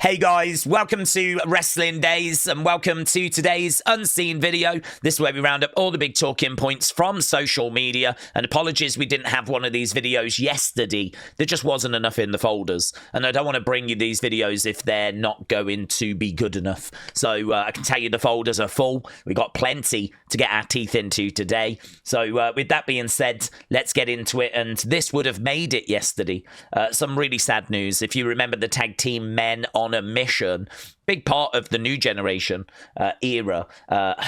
Hey guys, welcome to Wrestling Days and welcome to today's Unseen video. This is where we round up all the big talking points from social media. And apologies we didn't have one of these videos yesterday. There just wasn't enough in the folders. And I don't want to bring you these videos if they're not going to be good enough. So I can tell you the folders are full. We've got plenty to get our teeth into today. So with that being said, let's get into it. And this would have made it yesterday. Some really sad news. If you remember the tag team men on a mission, big part of the new generation era,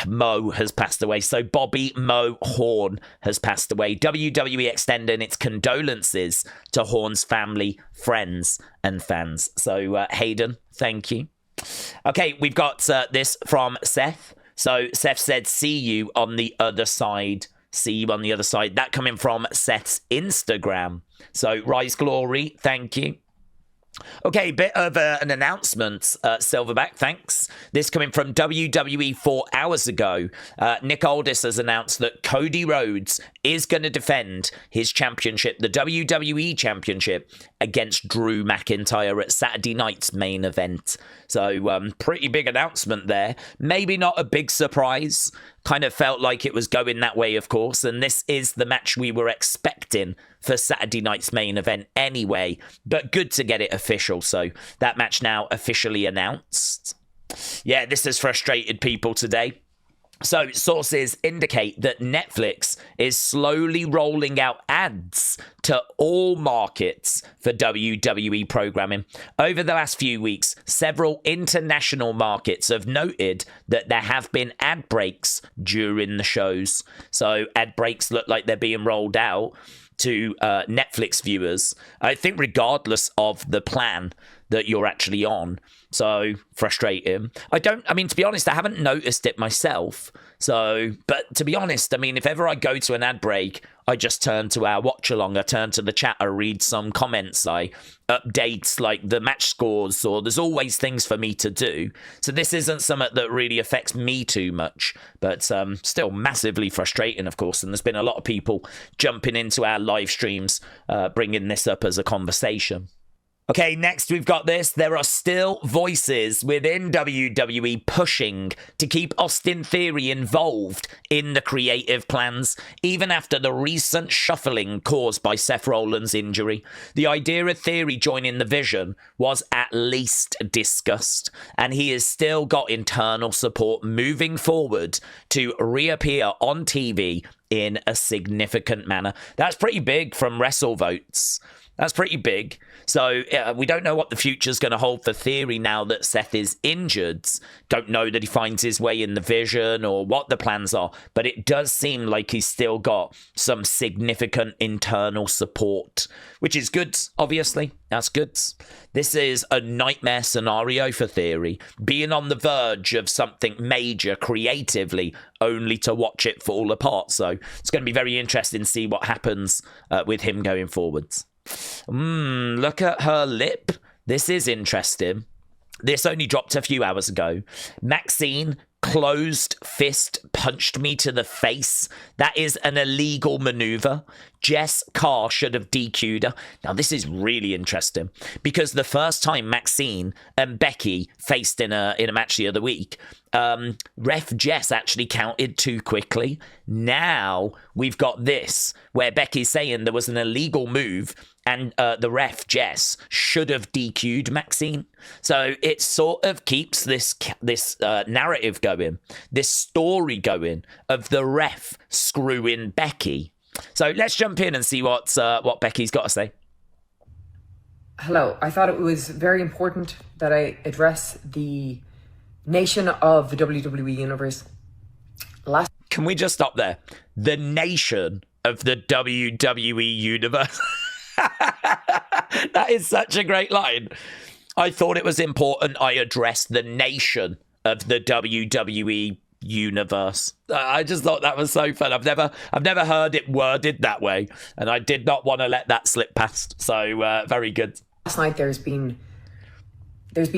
Mo has passed away. So Bobby Mo Horn has passed away. WWE extending its condolences to Horn's family, friends, and fans. So Hayden, thank you. Okay, we've got this from Seth. So Seth said, see you on the other side. See you on the other side. That coming from Seth's Instagram. So Rise Glory, thank you. Okay, bit of an announcement, Silverback, thanks. This coming from WWE 4 hours ago. Nick Aldis has announced that Cody Rhodes is going to defend his championship, the WWE Championship, against Drew McIntyre at Saturday night's main event. So, pretty big announcement there. Maybe not a big surprise. Kind of felt like it was going that way, of course. And this is the match we were expecting for Saturday night's main event anyway. But good to get it official. So that match now officially announced. Yeah, this has frustrated people today. So, sources indicate that Netflix is slowly rolling out ads to all markets for WWE programming. Over the last few weeks, several international markets have noted that there have been ad breaks during the shows. So, ad breaks look like they're being rolled out to Netflix viewers, I think regardless of the plan that you're actually on. So frustrating. I mean, to be honest, I haven't noticed it myself. So, but to be honest, I mean, if ever I go to an ad break, I just turn to our watch along, I turn to the chat, I read some comments, I update like the match scores, or there's always things for me to do. So this isn't something that really affects me too much, but still massively frustrating, of course. And there's been a lot of people jumping into our live streams, bringing this up as a conversation. Okay, next we've got this. There are still voices within WWE pushing to keep Austin Theory involved in the creative plans, even after the recent shuffling caused by Seth Rollins' injury. The idea of Theory joining the Vision was at least discussed, and he has still got internal support moving forward to reappear on TV in a significant manner. That's pretty big from WrestleVotes. That's pretty big. So we don't know what the future's going to hold for Theory now that Seth is injured. Don't know that he finds his way in the Vision or what the plans are. But it does seem like he's still got some significant internal support, which is good, obviously. That's good. This is a nightmare scenario for Theory, being on the verge of something major creatively, only to watch it fall apart. So it's going to be very interesting to see what happens with him going forwards. Look at her lip. This is interesting. This only dropped a few hours ago. Maxxine closed fist punched me to the face. That is an illegal maneuver. Jess Carr should have DQ'd her. Now, this is really interesting because the first time Maxxine and Becky faced in a match the other week, ref Jess actually counted too quickly. Now we've got this where Becky's saying there was an illegal move and the ref Jess should have DQ'd Maxxine. So it sort of keeps this narrative going, this story going of the ref screwing Becky. So let's jump in and see what Becky's got to say. Hello. I thought it was very important that I address the nation of the WWE Universe. Can we just stop there? The nation of the WWE Universe. That is such a great line. I thought it was important I addressed the nation of the WWE Universe. I just thought that was so fun. I've never heard it worded that way, and I did not want to let that slip past. So very good. Last night there's been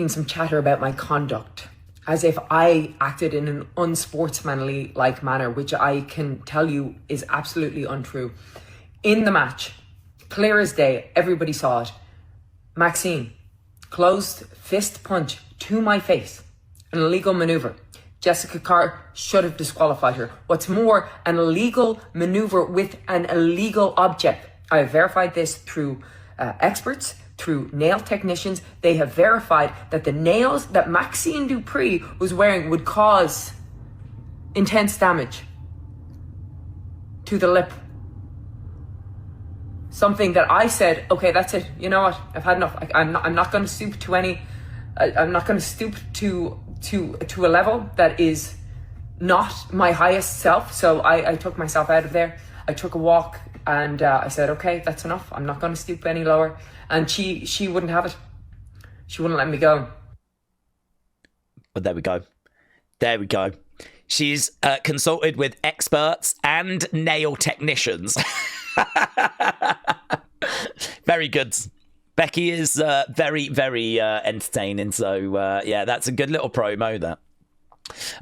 some chatter about my conduct, as if I acted in an unsportsmanly like manner, which I can tell you is absolutely untrue. In the match, clear as day, everybody saw it. Maxxine closed fist punch to my face, an illegal maneuver. Jessica Carr should have disqualified her. What's more, an illegal maneuver with an illegal object. I have verified this through experts, through nail technicians. They have verified that the nails that Maxxine Dupri was wearing would cause intense damage to the lip. Something that I said, okay, that's it. You know what? I've had enough. I'm not going to stoop to any. I'm not going to stoop to a level that is not my highest self. So I took myself out of there. I took a walk and I said, okay, that's enough. I'm not going to stoop any lower. And she wouldn't have it. She wouldn't let me go. But there we go. There we go. She's consulted with experts and nail technicians. Very good. Becky is very, very entertaining. So, yeah, that's a good little promo, that.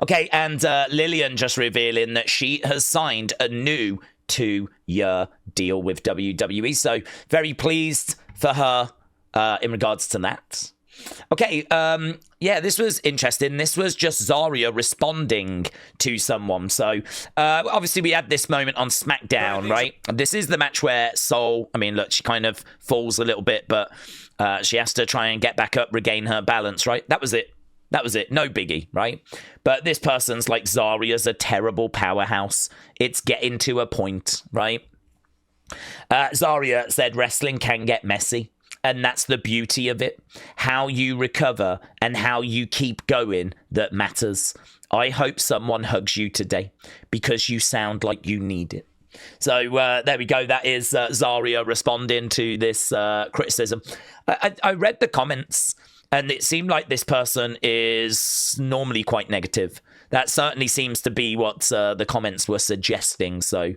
Okay, and Lilian just revealing that she has signed a new 2-year deal with WWE. So, very pleased for her in regards to that. Okay, yeah, this was interesting. This was just Zaria responding to someone. So, obviously, we had this moment on SmackDown, right? This is the match where Soul, I mean, look, she kind of falls a little bit, but she has to try and get back up, regain her balance, right? That was it. That was it. No biggie, right? But this person's like, Zaria's a terrible powerhouse. It's getting to a point, right? Zaria said wrestling can get messy. And that's the beauty of it. How you recover and how you keep going that matters. I hope someone hugs you today because you sound like you need it. So there we go. That is Zaria responding to this criticism. I read the comments and it seemed like this person is normally quite negative. That certainly seems to be what the comments were suggesting. So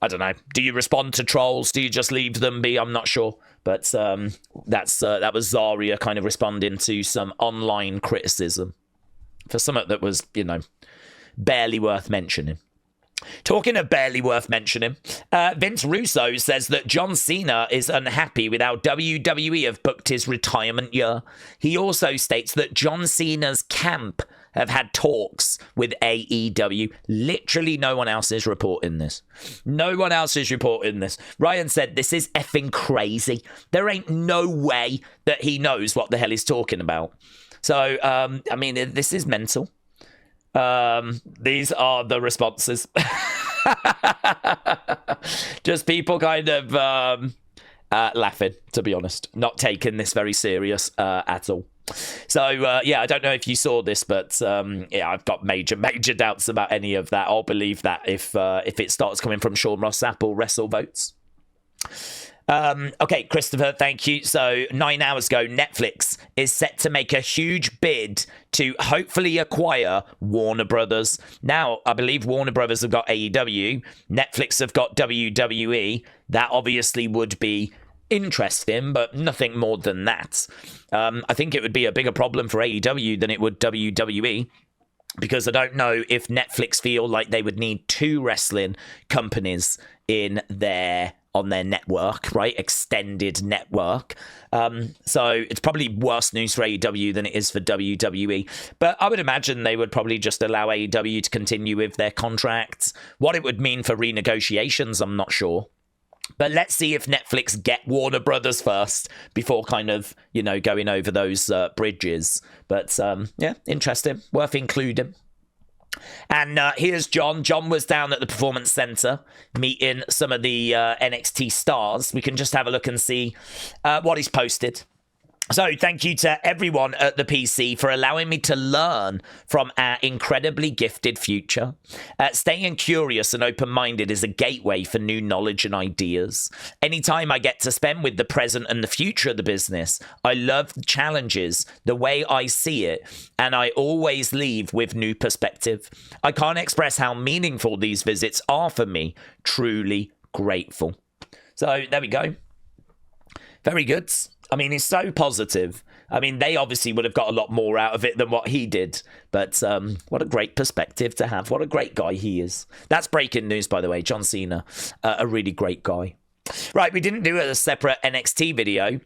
I don't know. Do you respond to trolls? Do you just leave them be? I'm not sure. But that was Zaria kind of responding to some online criticism for something that was, you know, barely worth mentioning. Talking of barely worth mentioning, Vince Russo says that John Cena is unhappy with how WWE have booked his retirement year. He also states that John Cena's camp have had talks with AEW. Literally no one else is reporting this. No one else is reporting this. Ryan said, this is effing crazy. There ain't no way that he knows what the hell he's talking about. So, I mean, this is mental. These are the responses. Just people kind of laughing, to be honest. Not taking this very serious at all. So, yeah, I don't know if you saw this, but yeah, I've got major doubts about any of that. I'll believe that if it starts coming from Sean Ross Sapp or Wrestle Votes. Okay, Christopher, thank you. So 9 hours ago, Netflix is set to make a huge bid to hopefully acquire Warner Brothers. Now, I believe Warner Brothers have got AEW. Netflix have got WWE. That obviously would be interesting, but nothing more than that. I think it would be a bigger problem for AEW than it would WWE. Because I don't know if Netflix feel like they would need 2 wrestling companies on their network, right? Extended network. So it's probably worse news for AEW than it is for WWE. But I would imagine they would probably just allow AEW to continue with their contracts. What it would mean for renegotiations, I'm not sure. But let's see if Netflix get Warner Brothers first before kind of, you know, going over those bridges. But yeah, interesting. Worth including. And here's John. John was down at the Performance Center meeting some of the NXT stars. We can just have a look and see what he's posted. So thank you to everyone at the PC for allowing me to learn from our incredibly gifted future. Staying curious and open-minded is a gateway for new knowledge and ideas. Anytime I get to spend with the present and the future of the business, I love the challenges, the way I see it, and I always leave with new perspective. I can't express how meaningful these visits are for me. Truly grateful. So there we go. Very good. I mean, he's so positive. I mean, they obviously would have got a lot more out of it than what he did. But what a great perspective to have. What a great guy he is. That's breaking news, by the way. John Cena, a really great guy. Right, we didn't do a separate NXT video.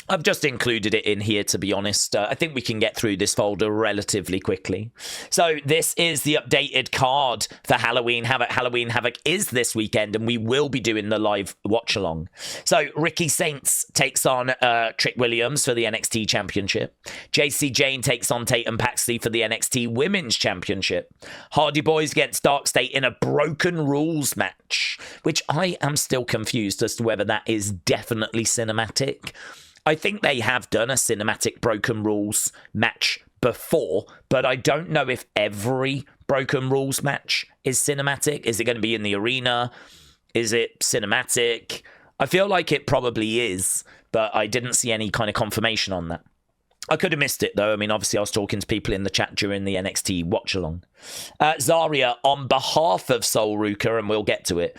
I've just included it in here, to be honest. I think we can get through this folder relatively quickly. So this is the updated card for Halloween Havoc. Halloween Havoc is this weekend, and we will be doing the live watch-along. So Ricky Saints takes on Trick Williams for the NXT Championship. JC Jane takes on Tatum Paxley for the NXT Women's Championship. Hardy Boys against Dark State in a Broken Rules match, which I am still confused as to whether that is definitely cinematic. I think they have done a cinematic Broken Rules match before, but I don't know if every Broken Rules match is cinematic. Is it going to be in the arena? Is it cinematic? I feel like it probably is, but I didn't see any kind of confirmation on that. I could have missed it, though. I mean, obviously, I was talking to people in the chat during the NXT watch-along. Zaria, on behalf of Sol Ruca, and we'll get to it,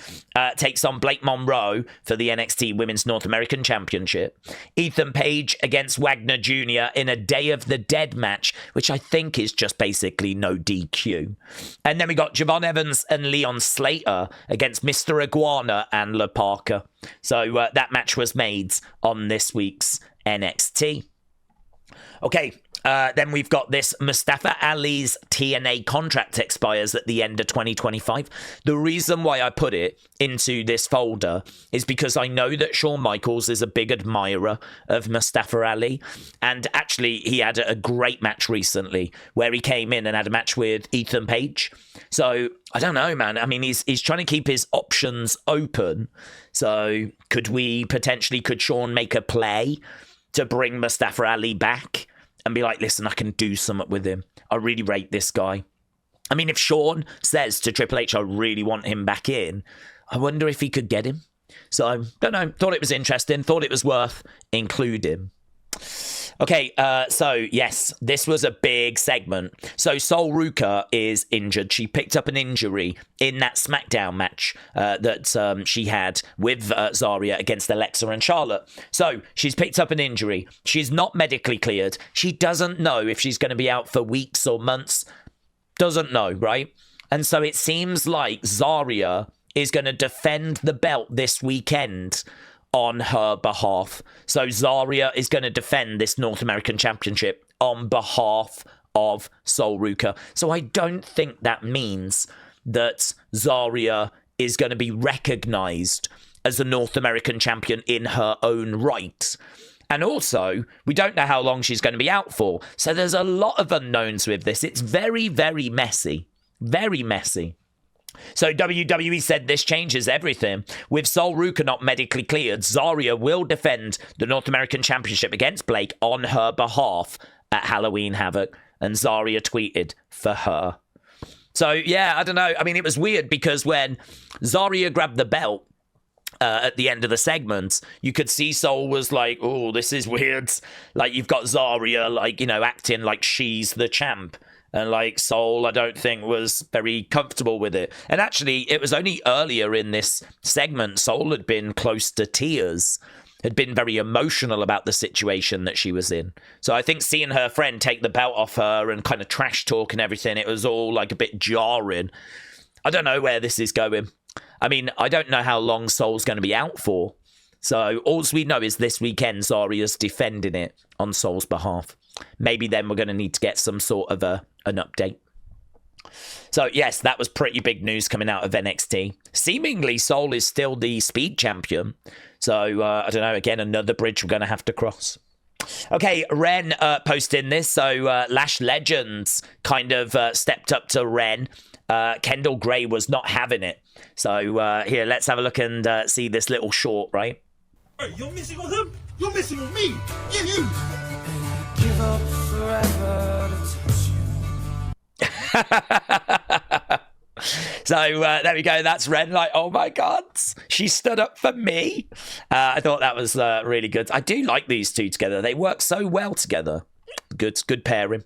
takes on Blake Monroe for the NXT Women's North American Championship. Ethan Page against Wagner Jr. in a Day of the Dead match, which I think is just basically no DQ. And then we got Javon Evans and Leon Slater against Mr. Iguana and La Parker. So that match was made on this week's NXT. Okay, then we've got this. Mustafa Ali's TNA contract expires at the end of 2025. The reason why I put it into this folder is because I know that Shawn Michaels is a big admirer of Mustafa Ali. And actually, he had a great match recently where he came in and had a match with Ethan Page. So, I don't know, man. I mean, he's trying to keep his options open. So, could Shawn make a play to bring Mustafa Ali back and be like, listen, I can do something with him. I really rate this guy. I mean, if Shawn says to Triple H, I really want him back in, I wonder if he could get him. So, don't know. Thought it was interesting. Thought it was worth including. Okay, so yes, this was a big segment. So Sol Ruca is injured. She picked up an injury in that SmackDown match that she had with Zaria against Alexa and Charlotte. So she's picked up an injury. She's not medically cleared. She doesn't know if she's going to be out for weeks or months. Doesn't know, right? And so it seems like Zaria is going to defend the belt this weekend on her behalf. So Zaria is going to defend this North American Championship on behalf of Sol Ruca. So I don't think that means that Zaria is going to be recognized as the North American champion in her own right. And also, we don't know how long she's going to be out for. So there's a lot of unknowns with this. It's very, very messy. Very messy. So WWE said this changes everything. With Sol Ruca not medically cleared, Zaria will defend the North American Championship against Blake on her behalf at Halloween Havoc. And Zaria tweeted for her. So, yeah, I don't know. I mean, it was weird because when Zaria grabbed the belt at the end of the segment, you could see Sol was like, oh, this is weird. Like, you've got Zaria, like, you know, acting like she's the champ. And like Sol, I don't think was very comfortable with it. And actually, it was only earlier in this segment, Sol had been close to tears, had been very emotional about the situation that she was in. So I think seeing her friend take the belt off her and kind of trash talk and everything, it was all like a bit jarring. I don't know where this is going. I mean, I don't know how long Sol's going to be out for. So all we know is this weekend, Zaria's defending it on Sol's behalf. Maybe then we're going to need to get some sort of an update. So, yes, that was pretty big news coming out of NXT. Seemingly, Sol is still the speed champion. So, I don't know, again, another bridge we're going to have to cross. Okay, Wren posting this. So, Lash Legends kind of stepped up to Wren. Kendal Gray was not having it. So, here, let's have a look and see this little short, right? Hey, you're missing on him? You're missing on me! Yeah, you! Give up forever to touch you. So there we go. That's Wren. Like, oh my God, she stood up for me. I thought that was really good. I do like these two together. They work so well together. Good pairing.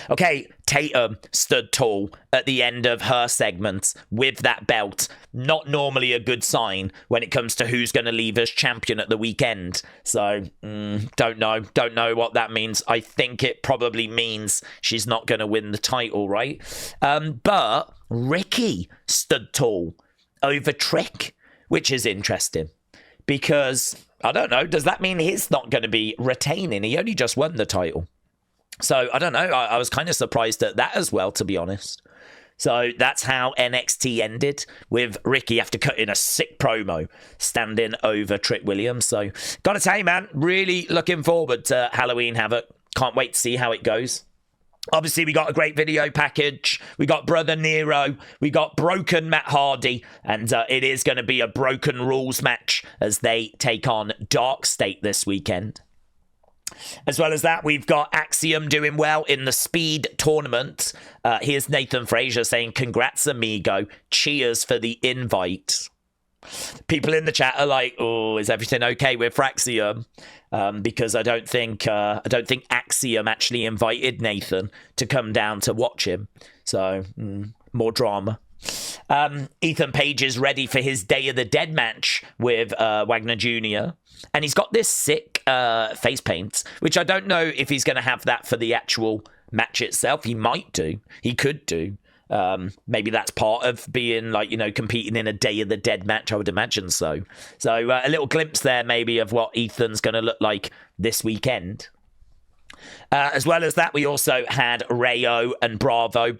Okay, Tatum stood tall at the end of her segment with that belt. Not normally a good sign when it comes to who's going to leave as champion at the weekend. So, don't know what that means. I think it probably means she's not going to win the title, right? But Ricky stood tall over Trick, which is interesting because I don't know. Does that mean he's not going to be retaining? He only just won the title. So, I don't know. I was kind of surprised at that as well, to be honest. So, that's how NXT ended, with Ricky after cutting a sick promo, standing over Trick Williams. So, gotta tell you, man, really looking forward to Halloween Havoc. Can't wait to see how it goes. Obviously, we got a great video package. We got Brother Nero. We got Broken Matt Hardy. And it is going to be a Broken Rules match as they take on Dark State this weekend. As well as that, we've got Axiom doing well in the Speed tournament. Here's Nathan Frazer saying, "Congrats, amigo. Cheers for the invite." People in the chat are like, "Oh, is everything okay with Fraxium?" Because I don't think Axiom actually invited Nathan to come down to watch him. So more drama. Ethan Page is ready for his Day of the Dead match with Wagner Jr. And he's got this sick face paint, which I don't know if he's going to have that for the actual match itself. He might do. He could do. Maybe that's part of being like, you know, competing in a Day of the Dead match, I would imagine so. So a little glimpse there maybe of what Ethan's going to look like this weekend. As well as that, we also had Rayo and Bravo,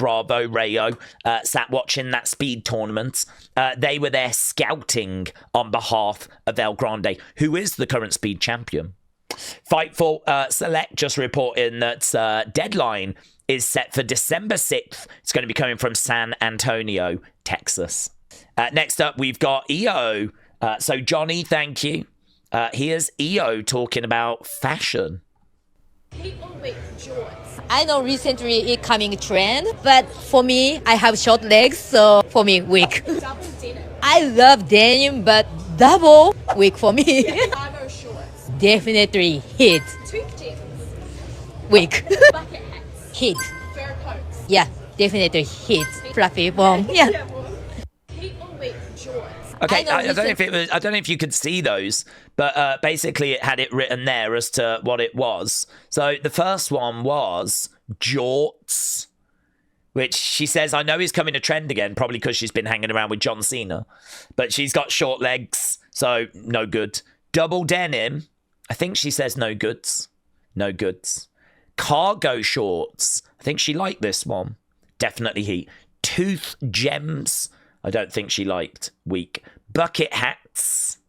Rayo, sat watching that Speed tournament. They were there scouting on behalf of El Grande, who is the current Speed champion. Fightful Select just reporting that Deadline is set for December 6th. It's going to be coming from San Antonio, Texas. Next up, we've got EO. So, Johnny, thank you. Here's EO talking about fashion. I know recently it coming trend, but for me, I have short legs, so for me, weak. Double denim. I love denim, but double weak for me. Cargo shorts. Definitely hit. Tweak jeans. Weak. Bucket hats. Hit. Fur coats. Yeah, definitely hit. Fluffy bomb. Yeah. Heat or weak shorts. Okay, I I don't know if it was. I don't know if you could see those, but basically it had it written there as to what it was. So the first one was jorts, which she says I know is coming a trend again, probably because she's been hanging around with John Cena, but she's got short legs, so no good. Double denim, I think she says no goods, no goods. Cargo shorts, I think she liked this one, definitely heat. Tooth gems, I don't think she liked, weak. Bucket hats,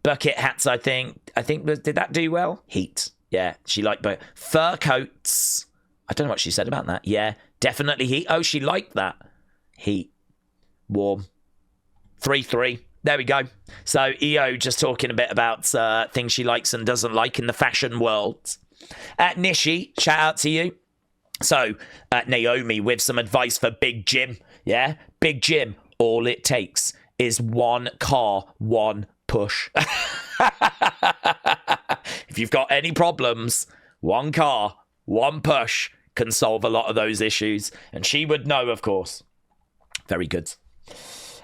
I think did that do well? Heat, yeah, she liked both. Fur coats, I don't know what she said about that. Yeah, definitely heat. Oh, she liked that. Heat, warm. 3-3. There we go. So EO just talking a bit about things she likes and doesn't like in the fashion world. Nishi, shout out to you. So Naomi with some advice for Big Jim. Yeah, Big Jim. All it takes is one car, one push. If you've got any problems, one car, one push can solve a lot of those issues. And she would know, of course. Very good.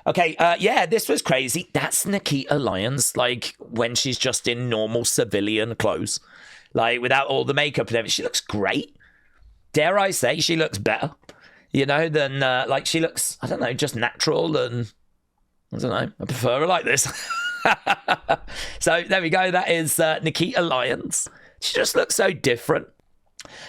Okay, yeah, this was crazy. That's Nikita Lyons, like, when she's just in normal civilian clothes. Like, without all the makeup and everything. She looks great. Dare I say, she looks better. You know, than, like, she looks, I don't know, just natural and, I don't know, I prefer her like this. So, there we go. That is Nikita Lyons. She just looks so different.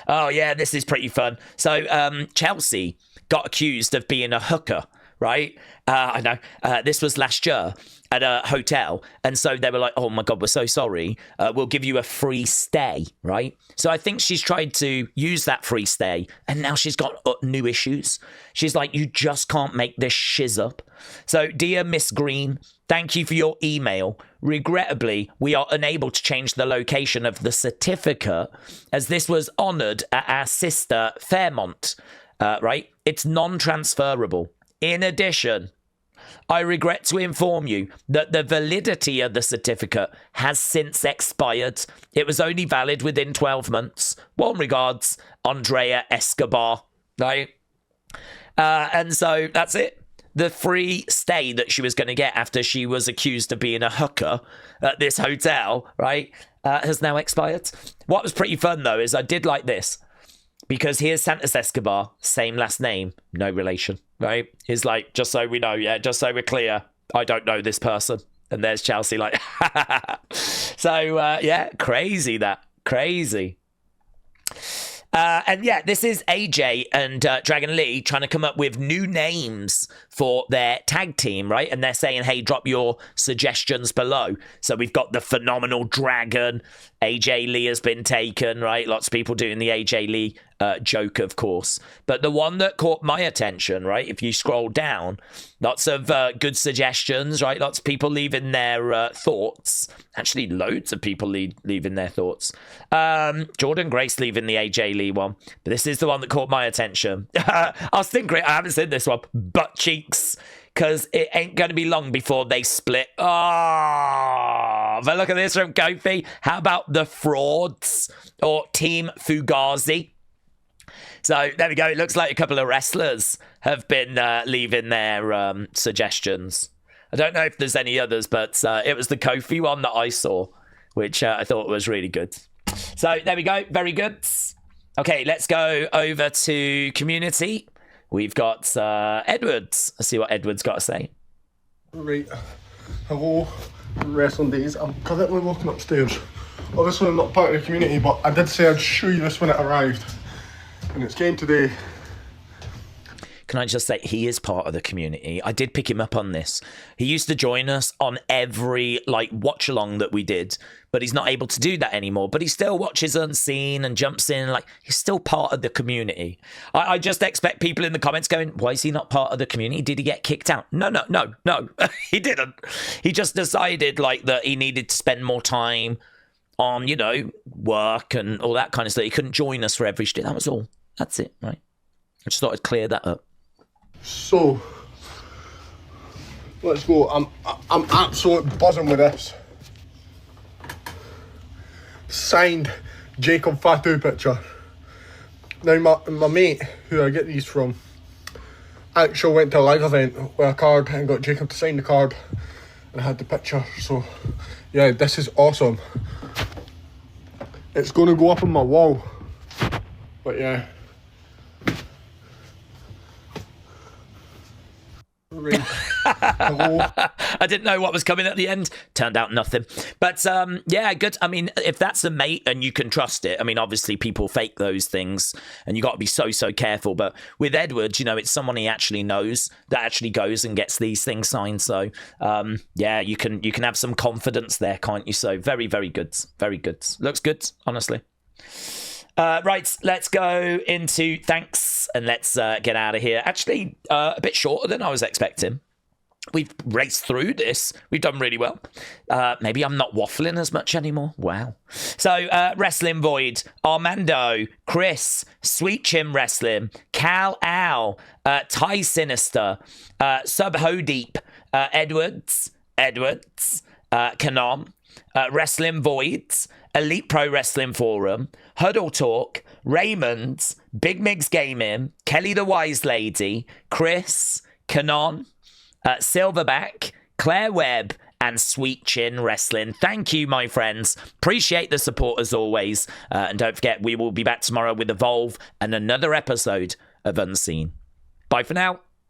Oh, yeah, this is pretty fun. So, Chelsea got accused of being a hooker, right? I know. This was last year at a hotel. And so they were like, oh my God, we're so sorry. We'll give you a free stay, right? So I think she's tried to use that free stay and now she's got new issues. She's like, you just can't make this shiz up. So dear Miss Green, thank you for your email. Regrettably, we are unable to change the location of the certificate as this was honoured at our sister Fairmont, right? It's non-transferable. In addition, I regret to inform you that the validity of the certificate has since expired. It was only valid within 12 months. Warm regards, Andrea Escobar. Right? And so that's it. The free stay that she was going to get after she was accused of being a hooker at this hotel, right, has now expired. What was pretty fun, though, is I did like this. Because here's Santos Escobar, same last name, no relation, right? He's like, just so we know, yeah, just so we're clear, I don't know this person. And there's Chelsea like, so yeah, crazy that. Crazy. And yeah, this is AJ and Dragon Lee trying to come up with new names for their tag team, right? And they're saying, hey, drop your suggestions below. So we've got the Phenomenal Dragon. AJ Lee has been taken, right? Lots of people doing the AJ Lee joke, of course. But the one that caught my attention, right? If you scroll down, lots of good suggestions, right? Lots of people leaving their thoughts. Actually, loads of people leaving their thoughts. Jordan Grace leaving the AJ Lee one. But this is the one that caught my attention. I was thinking, I haven't seen this one. Butt cheeks. Because it ain't going to be long before they split. Oh, but look at this from Kofi. How about the Frauds or Team Fugazi? So there we go. It looks like a couple of wrestlers have been leaving their suggestions. I don't know if there's any others, but it was the Kofi one that I saw, which I thought was really good. So there we go. Very good. Okay, let's go over to community. We've got Edwards. Let's see what Edwards got to say. Right. Hello, Wrestling Days. I'm currently walking upstairs. Obviously, I'm not part of the community, but I did say I'd show you this when it arrived. And it's came today. Can I just say, he is part of the community. I did pick him up on this. He used to join us on every, watch-along that we did, but he's not able to do that anymore. But he still watches Unseen and jumps in. He's still part of the community. I just expect people in the comments going, why is he not part of the community? Did he get kicked out? No. He didn't. He just decided, that he needed to spend more time on, work and all that kind of stuff. He couldn't join us for every shit. That was all. That's it, right? I just thought I'd clear that up. So, let's go. I'm absolutely buzzing with this. Signed Jacob Fatu picture. Now my mate, who I get these from, actually went to a live event with a card and got Jacob to sign the card and I had the picture. So, yeah, this is awesome. It's going to go up on my wall. But yeah. Hello. I didn't know what was coming at the end. Turned out nothing. But yeah, good. I mean, if that's a mate and you can trust it, I mean, obviously people fake those things and you got to be so careful. But with Edwards, it's someone he actually knows that actually goes and gets these things signed. So yeah, you can have some confidence there, can't you? So very, very good. Very good. Looks good, honestly. Right, let's go into thanks and let's get out of here. Actually, a bit shorter than I was expecting. We've raced through this. We've done really well. Maybe I'm not waffling as much anymore. Wow. So, Wrestling Void, Armando, Chris, Sweet Chim Wrestling, Cal Al, Ty Sinister, Sub Hodeep, Edwards, Canon, Wrestling Voids, Elite Pro Wrestling Forum, Huddle Talk, Raymond, Big Migs Gaming, Kelly the Wise Lady, Chris, Canon, Silverback, Claire Webb, and Sweet Chin Wrestling. Thank you, my friends. Appreciate the support as always. And don't forget, we will be back tomorrow with Evolve and another episode of Unseen. Bye for now.